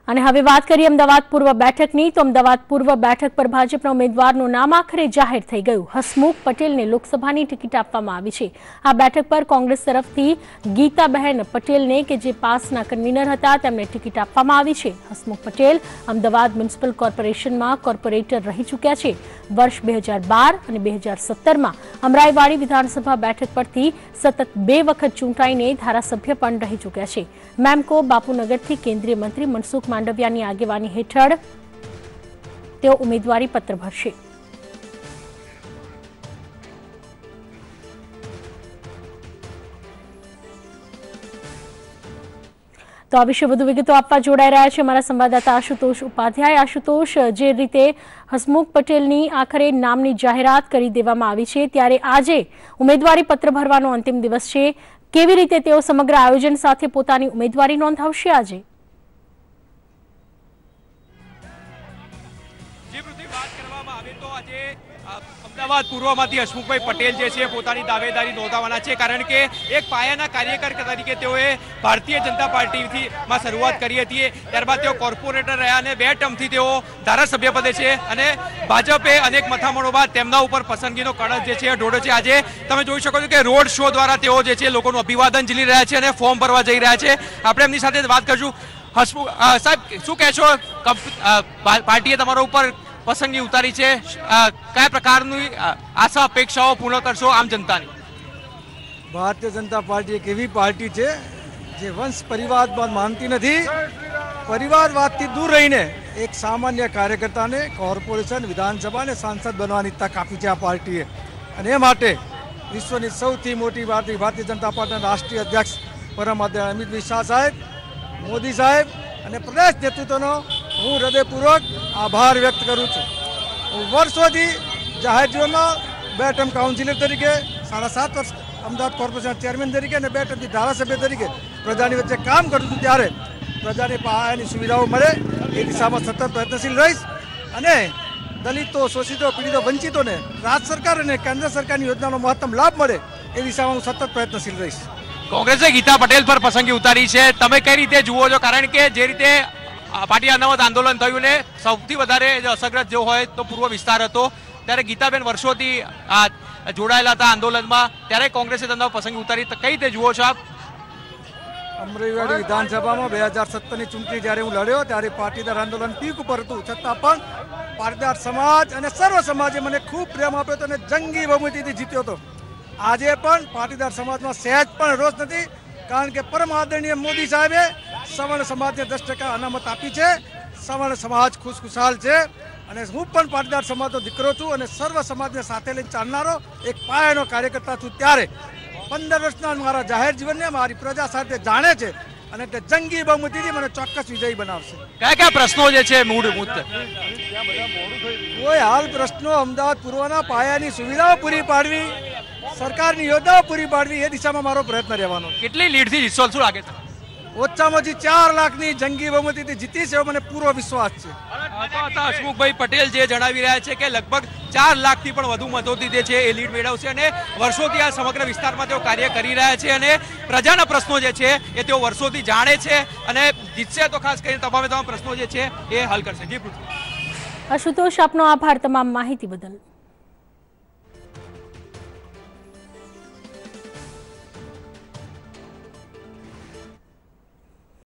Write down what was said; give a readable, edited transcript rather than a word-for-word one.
અને હવે વાત કરીએ અમદાવાદ પૂર્વ બેઠકની તો અમદાવાદ પૂર્વ બેઠક પર ભાજપના ઉમેદવારનું નામ આખરે જાહેર થઈ ગયું। હસમુખ પટેલને લોકસભાની ટિકિટ આપવામાં આવી છે। આ બેઠક પર કોંગ્રેસ તરફથી ગીતાબહેન પટેલને કે જે પાસના કન્વીનર હતા તેમને ટિકિટ આપવામાં આવી છે। હસમુખ પટેલ અમદાવાદ મ્યુનિસિપલ કોર્પોરેશનમાં કોર્પોરેટર રહી ચૂક્યા છે। વર્ષ 2012 અને 2017માં અમરાઈવાડી વિધાનસભા બેઠક પરથી સતત 2 વખત ચૂંટાઈને ધારાસભ્ય પણ રહી ચૂક્યા છે। મેમકો બાપુનગરથી કેન્દ્રીય મંત્રી મનસુખ માંડવિયાની આગેવાની હેઠળ તેઓ ઉમેદવારી પત્ર ભરશે। તો આ વિશે વધુ વિગતો આપવા જોડાઈ રહ્યા છે અમારા સંવાદદાતા આશુતોષ ઉપાધ્યાય। આશુતોષ, જે રીતે હસમુખ પટેલની આખરે નામની જાહેરાત કરી દેવામાં આવી છે ત્યારે આજે ઉમેદવારી પત્ર ભરવાનો અંતિમ દિવસ છે। કેવી રીતે તેઓ સમગ્ર આયોજન સાથે પોતાની ઉમેદવારી નોંધાવશે આજે? અમદાવાદ પૂર્વમાંથી હસમુખભાઈ પટેલ જે છે પોતાની દાવેદારી નોંધાવવાના છે, કારણ કે એક પાયાના કાર્યકર તરીકે તેઓએ ભારતીય જનતા પાર્ટીથી શરૂઆત કરી હતી। ત્યારબાદ તેઓ કોર્પોરેટર રહ્યા અને 2 ટર્મથી તેઓ ધારાસભ્ય પદે છે અને ભાજપે અનેક મથામણો બાદ તેમના ઉપર પસંદગીનો કળશ જે છે ઢોળ્યો છે। આજે તમે જોઈ શકો છો કે રોડ શો દ્વારા તેઓ જે છે લોકોનું અભિવાદન ઝીલી રહ્યા છે અને ફોર્મ ભરવા જઈ રહ્યા છે। આપણે એમની સાથે વાત કરીશું। હસમુખ સાહેબ, શું કહેશો, પાર્ટીએ તમારા ઉપર પસંદગી ઉતારી છે, કયા પ્રકારની આશા અપેક્ષાઓ પૂર્ણ કરશો આમ જનતાની? ભારતીય જનતા પાર્ટી એક એવી પાર્ટી છે જે વંશ પરિવારવાદ માનતી નથી। પરિવારવાદથી દૂર રહીને એક સામાન્ય કાર્યકર્તાને કોર્પોરેશન, વિધાનસભા અને સાંસદ બનવાની તક આપી છે આ પાર્ટીએ। અને એ માટે વિશ્વની સૌથી મોટી ભારતીય જનતા પાર્ટીના રાષ્ટ્રીય અધ્યક્ષ પરમ આદરણીય અમિત શાહ સાહેબ, મોદી સાહેબ અને પ્રદેશ નેતૃત્વનો હું હૃદયપૂર્વક આભાર વ્યક્ત કરું છું। હું વર્ષોથી જાહેર જીવનમાં 2 ટર્મ કાઉન્સિલર તરીકે, 7.5 વર્ષ અમદાવાદ કોર્પોરેશન ચેરમેન તરીકે અને 2 ટર્મથી ધારાસભ્ય તરીકે પ્રજાની વચ્ચે કામ કરું છું। ત્યારે પ્રજાને પાયાની સુવિધાઓ મળે એ દિશામાં સતત પ્રયત્નશીલ રહીશ અને દલિતો, શોષિતો, પીડિતો, વંચિતોને રાજ્ય સરકાર અને કેન્દ્ર સરકારની યોજનાનો મહત્તમ લાભ મળે એ દિશામાં હું સતત પ્રયત્નશીલ રહીશ। કોંગ્રેસે ગીતા પટેલ પર પસંદગી ઉતારી છે, તમે કઈ રીતે જુઓ છો? કારણ કે જે રીતે પાર્ટી અનામત આંદોલન થયું ને સૌથી વધારે અસરગ્રસ્ત જો હોય તો પૂર્વ વિસ્તાર હતો, ત્યારે ગીતાબેન વર્ષોથી જોડાયેલા હતા આંદોલનમાં, ત્યારે કોંગ્રેસે તેમના પસંદગી ઉતારી, કઈ રીતે જુઓ છો આપ? અમરાઈવાડી વિધાનસભામાં 2017ની ચૂંટણી જ્યારે હું લડ્યો ત્યારે પાટીદાર આંદોલન પીક ઉપર હતું, છતાં પણ પાટીદાર સમાજ અને સર્વ સમાજે મને ખૂબ પ્રેમ આપ્યો હતો અને જંગી બહુમતીથી જીત્યો હતો। આજે પણ પાટીદાર સમાજમાં સહેજ પણ રોષ નથી, કારણ કે પરમ આદરણીય મોદી સાહેબે સવર્ણ સમાજને 10% અનામત આપી છે। સવર્ણ સમાજ ખુશખુશાલ છે અને હું પણ પાટીદાર સમાજનો દીકરો છું અને સર્વ સમાજને સાથે લઈને ચાલનારો એક પાયાનો કાર્યકર્તા છું। ત્યારે 15 વર્ષના મારા જાહેર જીવનને મારી પ્રજા સાથે જાણે છે અને તે જંગી બહુમતીથી મને ચોક્કસ વિજયી બનાવશે। કયા કયા પ્રશ્નો જે છે મૂળ મુદ્દે? કોઈ હાલ પ્રશ્નો અમદાવાદ પૂર્વના પાયાની સુવિધાઓ પૂરી પાડવી, સરકારની યોજનાઓ પૂરી પાડવી, એ દિશામાં મારો પ્રયત્ન રહેવાનો। કેટલી લીડથી જીતશો, શું લાગે છે? ઓછામાં ઓછી 4 લાખની જંગી બહુમતીથી જીતીશ એવો મને પૂરો વિશ્વાસ છે। હસમુખભાઈ પટેલ જે જણાવી રહ્યા છે કે લગભગ 4 લાખથી પણ વધુ મતોથી જે છે એ લીડ મેળવશે અને વર્ષોથી આ સમગ્ર વિસ્તારમાં તેઓ કાર્ય કરી રહ્યા છે અને પ્રજાના પ્રશ્નો જે છે એ તેઓ વર્ષોથી જાણે છે અને જીતશે તો ખાસ કરીને તમામ પ્રશ્નો જે છે એ હલ કરશે। જી પૃથ્વી। આશુતોષ, આપનો આભાર તમામ માહિતી બદલ।